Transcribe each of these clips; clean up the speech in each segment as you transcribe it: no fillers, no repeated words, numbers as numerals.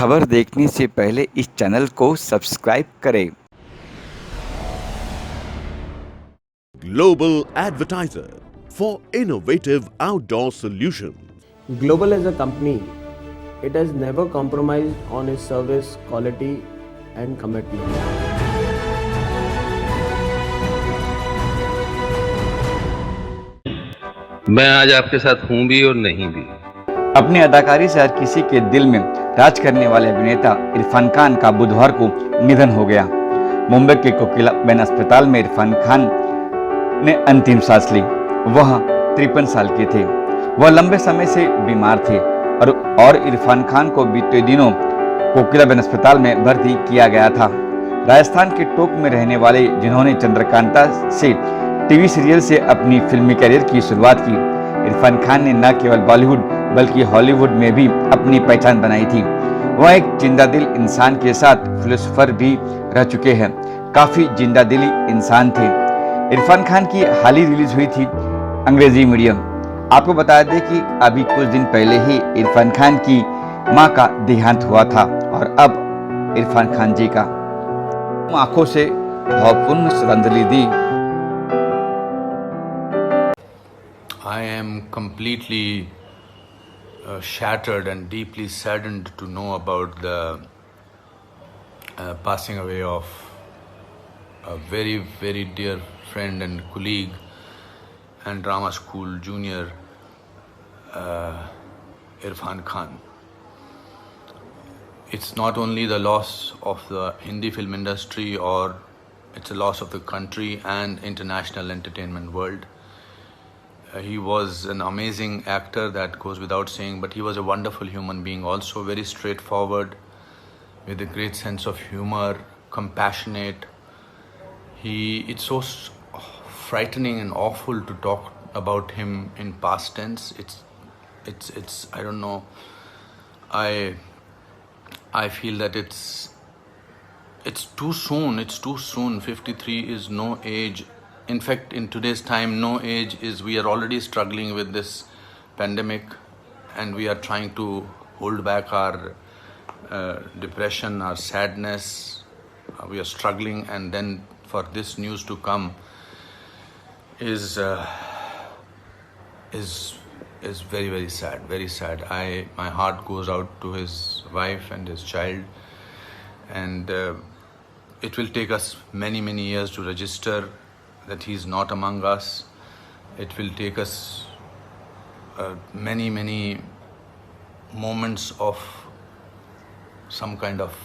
खबर देखने से पहले इस चैनल को सब्सक्राइब करें। Global advertiser for innovative outdoor solutions. Global as a company, it has never compromised on its service quality and commitment. मैं आज आपके साथ हूं भी और नहीं भी। अपनी अदाकारी से हर किसी के दिल में राज करने वाले अभिनेता इरफान खान का बुधवार को निधन हो गया। मुंबई के कोकिलाबेन अस्पताल में इरफान खान ने अंतिम सांस ली। वह 53 साल के थे। वह लंबे समय से बीमार थे और इरफान खान को बीते दिनों कोकिलाबेन अस्पताल में भर्ती किया गया था। राजस्थान के टोंक में रहने वाले जिन्होंने चंद्रकांता से टीवी सीरियल से अपनी फिल्मी करियर की शुरुआत की, इरफान खान ने न केवल बॉलीवुड बल्कि हॉलीवुड में भी अपनी पहचान बनाई थी। वह एक जिंदादिल इंसान के साथ फिलोसोफर भी रह चुके हैं। काफी जिंदादिली इंसान थे। इरफान खान की हाल ही रिलीज हुई थी अंग्रेजी मीडियम। आपको बता दें कि अभी कुछ दिन पहले ही इरफान खान की मां का देहांत हुआ था और अब इरफान खान जी का आंखों से भावपूर्ण श्रद्धांजलि दी। I am completely shattered and deeply saddened to know about the passing away of a very, very dear friend and colleague and drama school junior, Irfan Khan. It's not only the loss of the Hindi film industry, or it's a loss of the country and international entertainment world. He was an amazing actor, that goes without saying, but he was a wonderful human being also, very straightforward, with a great sense of humor, compassionate. It's so frightening and awful to talk about him in past tense. It's I don't know. I feel that it's too soon. It's too soon. 53 is no age. In fact, in today's time, no age is. We are already struggling with this pandemic, and we are trying to hold back our depression, our sadness. We are struggling, and then for this news to come is very, very sad. Very sad. My heart goes out to his wife and his child, and it will take us many, many years to register that he's not among us. It will take us many, many moments of some kind of.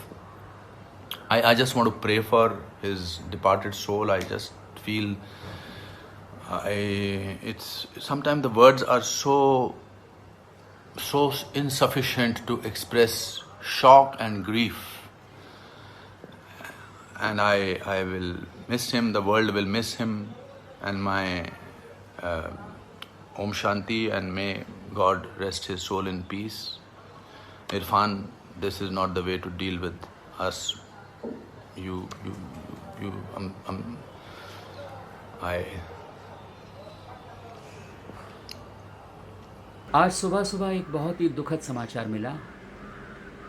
I just want to pray for his departed soul. I just feel it's sometimes the words are so insufficient to express shock and grief. And I will miss him, the world will miss him, and my Om Shanti, and may God rest his soul in peace. Irfan, this is not the way to deal with us. आज सुबह सुबह एक बहुत ही दुखद समाचार मिला।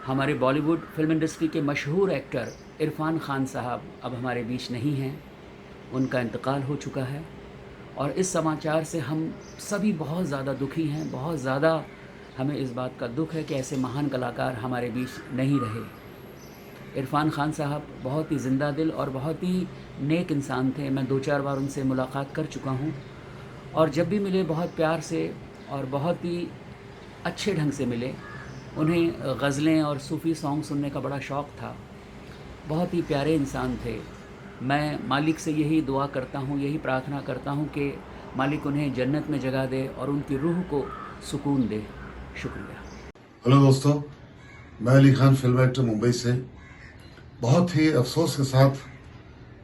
हमारे Bollywood film industry के मशहूर एक्टर इरफान खान साहब अब हमारे बीच नहीं हैं। उनका इंतकाल हो चुका है और इस समाचार से हम सभी बहुत ज़्यादा दुखी हैं। बहुत ज़्यादा हमें इस बात का दुख है कि ऐसे महान कलाकार हमारे बीच नहीं रहे। इरफान खान साहब बहुत ही ज़िंदा दिल और बहुत ही नेक इंसान थे। मैं 2-4 बार उनसे मुलाकात कर चुका हूँ और जब भी मिले बहुत प्यार से और बहुत ही अच्छे ढंग से मिले। उन्हें गज़लें और सूफ़ी सॉन्ग सुनने का बड़ा शौक़ था। बहुत ही प्यारे इंसान थे। मैं मालिक से यही दुआ करता हूँ, यही प्रार्थना करता हूँ कि मालिक उन्हें जन्नत में जगह दे और उनकी रूह को सुकून दे। शुक्रिया। हेलो दोस्तों, मैं अली खान फिल्म एक्टर मुंबई से बहुत ही अफसोस के साथ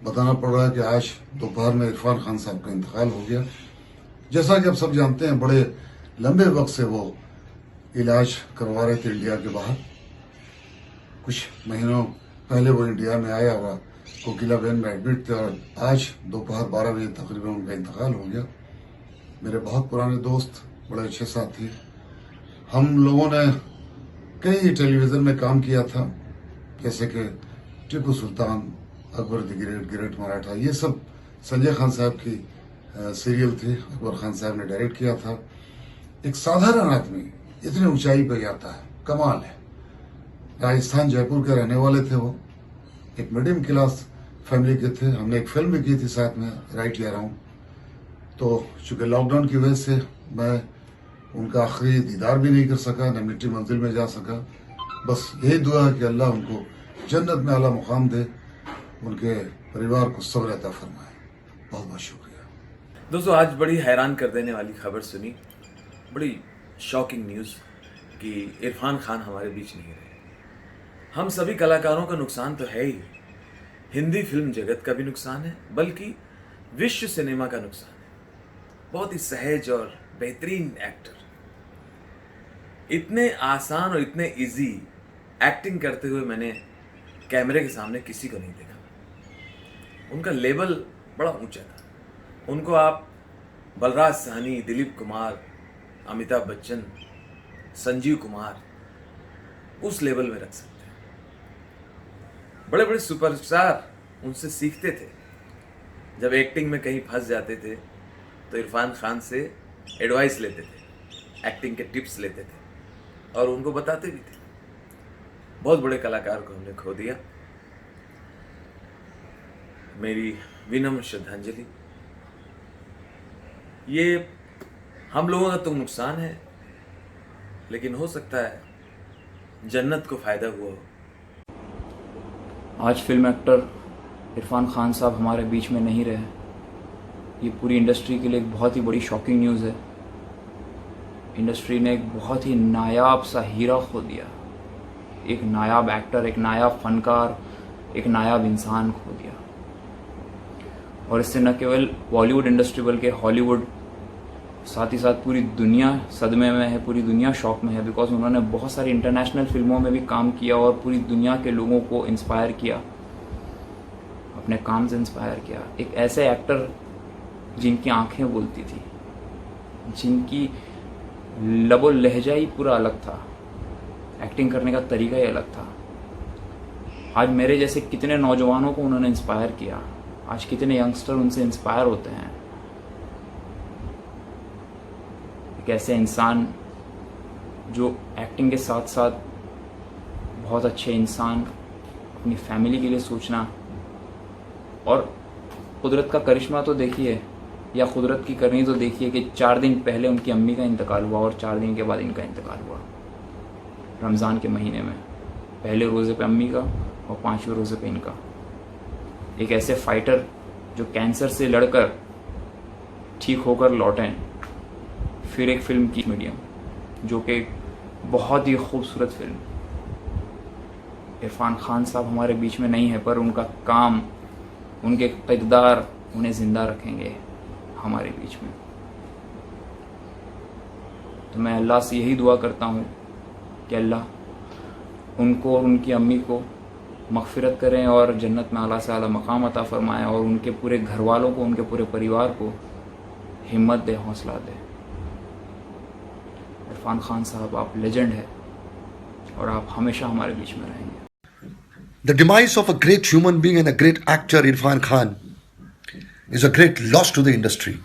बताना पड़ रहा है कि आज दोपहर में इरफान खान साहब का इंतकाल हो गया। जैसा कि आप सब जानते हैं, बड़े लंबे वक्त से वो इलाज करवा रहे थे इंडिया के बाहर। कुछ महीनों पहले वो इंडिया में आया हुआ कोकिलाबेन में एडमिट थे और आज दोपहर 12 बजे तकरीबन उनका इंतकाल हो गया। मेरे बहुत पुराने दोस्त, बड़े अच्छे साथी। हम लोगों ने कई टेलीविज़न में काम किया था, जैसे कि Tipu Sultan, Akbar the great, great Maratha, ये सब संजय खान साहब की सीरियल थी, अकबर खान साहब ने डायरेक्ट किया था। एक साधारण आदमी इतनी ऊंचाई पर जाता है, कमाल है। राजस्थान जयपुर के रहने वाले थे वो, एक मीडियम क्लास फैमिली के थे। हमने एक फिल्म भी की थी साथ में, राइट या रॉन्ग। तो चूंकि लॉकडाउन की वजह से मैं उनका आखिरी दीदार भी नहीं कर सका, न मिट्टी मंजिल में जा सका। बस यही दुआ है कि अल्लाह उनको जन्नत में आला मुकाम दे, उनके परिवार को सब्र अता फरमाए। बहुत बहुत शुक्रिया। दोस्तों, आज बड़ी हैरान कर देने वाली खबर सुनी, बड़ी शॉकिंग न्यूज़ कि इरफान खान हमारे बीच नहीं रहे। हम सभी कलाकारों का नुकसान तो है ही, हिंदी फिल्म जगत का भी नुकसान है, बल्कि विश्व सिनेमा का नुकसान है। बहुत ही सहज और बेहतरीन एक्टर, इतने आसान और इतने इजी एक्टिंग करते हुए मैंने कैमरे के सामने किसी को नहीं देखा। उनका लेवल बड़ा ऊंचा था। उनको आप बलराज साहनी, दिलीप कुमार, अमिताभ बच्चन, संजीव कुमार उस लेवल में रख सकते हैं। बड़े बड़े सुपरस्टार उनसे सीखते थे। जब एक्टिंग में कहीं फंस जाते थे तो इरफान खान से एडवाइस लेते थे, एक्टिंग के टिप्स लेते थे और उनको बताते भी थे। बहुत बड़े कलाकार को हमने खो दिया। मेरी विनम्र श्रद्धांजलि। ये हम लोगों का तो नुकसान है, लेकिन हो सकता है जन्नत को फायदा हुआ हो। आज फिल्म एक्टर इरफान खान साहब हमारे बीच में नहीं रहे। ये पूरी इंडस्ट्री के लिए एक बहुत ही बड़ी शॉकिंग न्यूज़ है। इंडस्ट्री ने एक बहुत ही नायाब सा हीरा खो दिया। एक नायाब एक्टर, एक नायाब फनकार, एक नायाब इंसान खो दिया। और इससे न केवल बॉलीवुड इंडस्ट्री बल्कि हॉलीवुड, साथ ही साथ पूरी दुनिया सदमे में है, पूरी दुनिया शॉक में है। बिकॉज उन्होंने बहुत सारी इंटरनेशनल फिल्मों में भी काम किया और पूरी दुनिया के लोगों को इंस्पायर किया, अपने काम से इंस्पायर किया। एक ऐसे एक्टर जिनकी आंखें बोलती थी, जिनकी लबो लहजा ही पूरा अलग था, एक्टिंग करने का तरीका ही अलग था। आज मेरे जैसे कितने नौजवानों को उन्होंने इंस्पायर किया। आज कितने यंगस्टर उनसे इंस्पायर होते हैं। एक ऐसे इंसान जो एक्टिंग के साथ साथ बहुत अच्छे इंसान, अपनी फैमिली के लिए सोचना। और कुदरत का करिश्मा तो देखिए, या कुदरत की करनी तो देखिए कि 4 दिन पहले उनकी अम्मी का इंतकाल हुआ और 4 दिन के बाद इनका इंतकाल हुआ। रमज़ान के महीने में पहले रोज़े पे अम्मी का और 5वें रोज़े पे इनका। एक ऐसे फाइटर जो कैंसर से लड़कर ठीक होकर लौटे। फिर एक फिल्म की मीडियम, जो कि बहुत ही खूबसूरत फिल्म। इरफान खान साहब हमारे बीच में नहीं है, पर उनका काम, उनके किरदार उन्हें ज़िंदा रखेंगे हमारे बीच में। तो मैं अल्लाह से यही दुआ करता हूँ कि अल्लाह उनको और उनकी अम्मी को मग़फ़िरत करें और जन्नत में आला से आला मकाम अता फ़रमाएं, और उनके पूरे घर वालों को, उनके पूरे परिवार को हिम्मत दे, हौसला दे। इरफान खान साहब, आप लेजेंड हैं और आप हमेशा हमारे बीच में रहेंगे। The demise of a great human being and a great actor, Irfan Khan, is a great loss to the industry.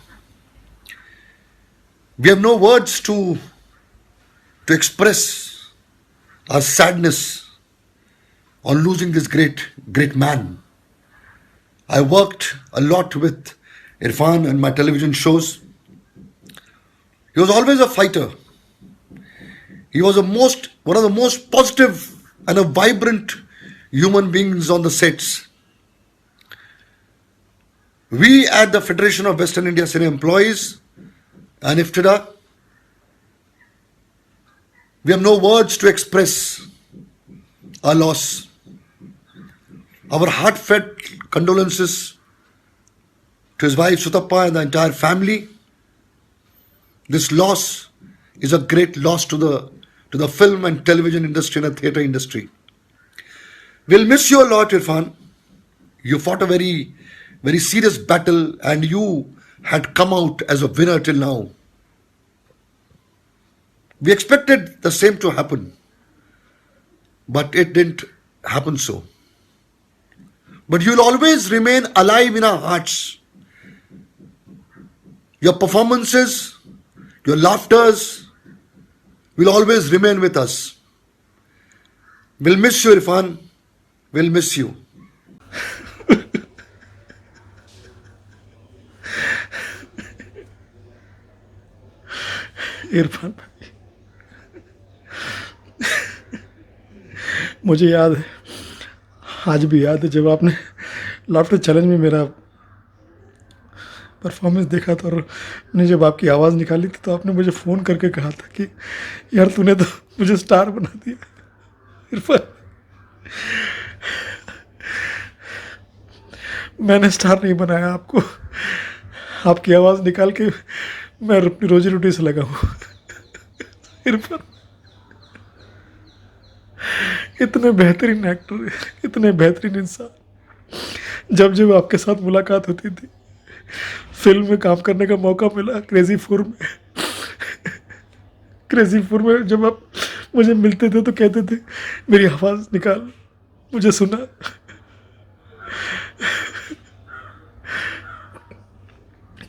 We have no words to express our sadness on losing this great man. I worked a lot with Irfan and my television shows. He was always a fighter. He was one of the most positive and a vibrant human beings on the sets. We at the Federation of Western India Cinema Employees and IFTDA, we have no words to express our loss. Our heartfelt condolences to his wife Sutappa and the entire family. This loss is a great loss to the film and television industry and the theatre industry. We'll miss you a lot, Irfan. You fought a very, very serious battle and you had come out as a winner till now. We expected the same to happen. but it didn't happen so. But you'll always remain alive in our hearts. Your performances, your laughters will always remain with us. We'll miss you, Irfan. We'll miss you. Irfan भाई, मुझे याद है, आज भी याद है, जब आपने लाफ्टर चैलेंज में मेरा परफॉर्मेंस देखा था और मैंने जब आपकी आवाज़ निकाली थी तो आपने मुझे फ़ोन करके कहा था कि यार तूने तो मुझे स्टार बना दिया इरफान। मैंने स्टार नहीं बनाया आपको, आपकी आवाज़ निकाल के मैं अपनी रोजी रोटी से लगा हूँ इरफान। इतने बेहतरीन एक्टर, इतने बेहतरीन इंसान, जब जब आपके साथ मुलाकात होती थी, फिल्म में काम करने का मौका मिला, क्रेजी फोर में जब आप मुझे मिलते थे तो कहते थे मेरी आवाज़ निकाल, मुझे सुना।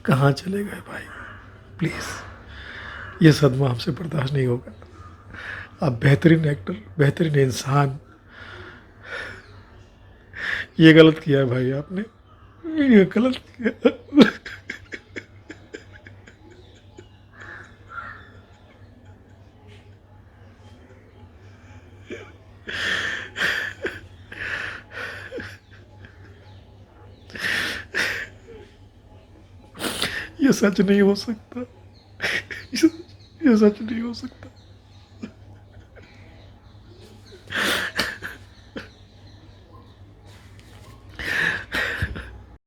कहाँ चले गए भाई, प्लीज़, ये सदमा हमसे बर्दाश्त नहीं होगा। आप बेहतरीन एक्टर, बेहतरीन इंसान, ये गलत किया है भाई आपने, ये गलत किया। ये सच नहीं हो सकता, ये सच नहीं हो सकता।